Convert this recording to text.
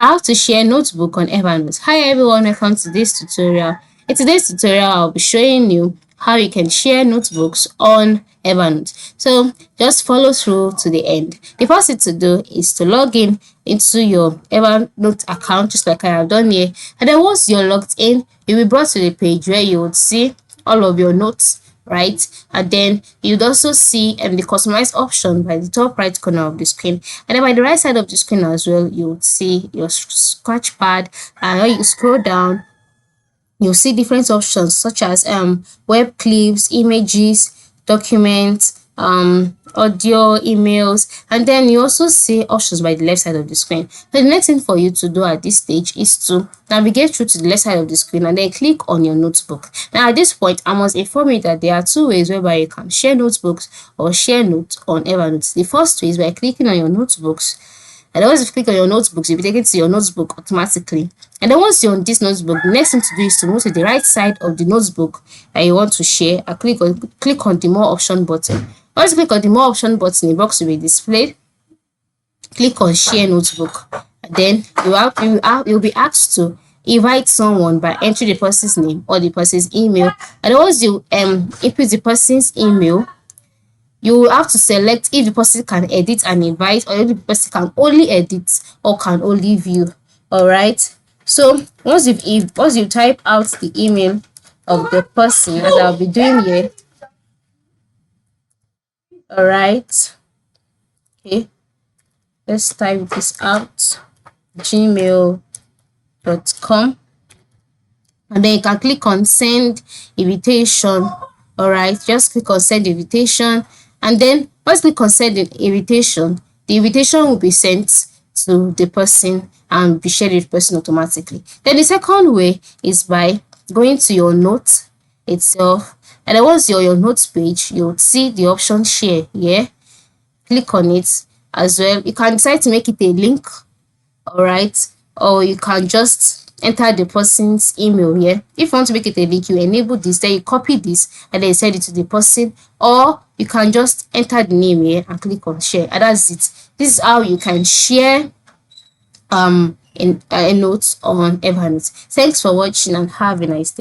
How to share notebook on Evernote. Hi everyone, welcome to this tutorial. In today's tutorial, I'll be showing you how you can share notebooks on Evernote. So just follow through to the end. The first thing to do is to log in into your Evernote account, just like I have done here. And then once you're logged in, you'll be brought to the page where you would see all of your notes, right? And then you'd also see the customize option by the top right corner of the screen, and then by the right side of the screen as well, you would see your scratch pad. And when you scroll down, you'll see different options such as web clips, images, documents, audio, emails, and then you also see options by the left side of the screen. So the next thing for you to do at this stage is to navigate through to the left side of the screen and then click on your notebook. Now at this point, I must inform you that there are two ways whereby you can share notebooks or share notes on Evernote. The first way is by clicking on your notebooks, and then once you click on your notebooks, you'll be taken to your notebook automatically. And then once you're on this notebook, the next thing to do is to move to the right side of the notebook that you want to share and click on the more option button. Once you click on the more option button, the box will be displayed. Click on share notebook, and then you'll be asked to invite someone by entering the person's name or the person's email. And once you input the person's email, you will have to select if the person can edit and invite, or if the person can only edit or can only view. All right, so once you type out the email of the person, as I'll be doing here. All right, okay, let's type this out: gmail.com, and then you can click on send invitation. All right, just click on send invitation, and then once you click on send invitation, the invitation will be sent to the person and be shared with the person automatically. Then the second way is by going to your note itself, and then once you're on your notes page, you'll see the option share here. Click on it as well. You can decide to make it a link, all right, or you can just enter the person's email here. If you want to make it a link, you enable this, then you copy this and then send it to the person, or you can just enter the name here and click on share, and that's it. This is how you can share in a note on Evernote. Thanks for watching and have a nice day.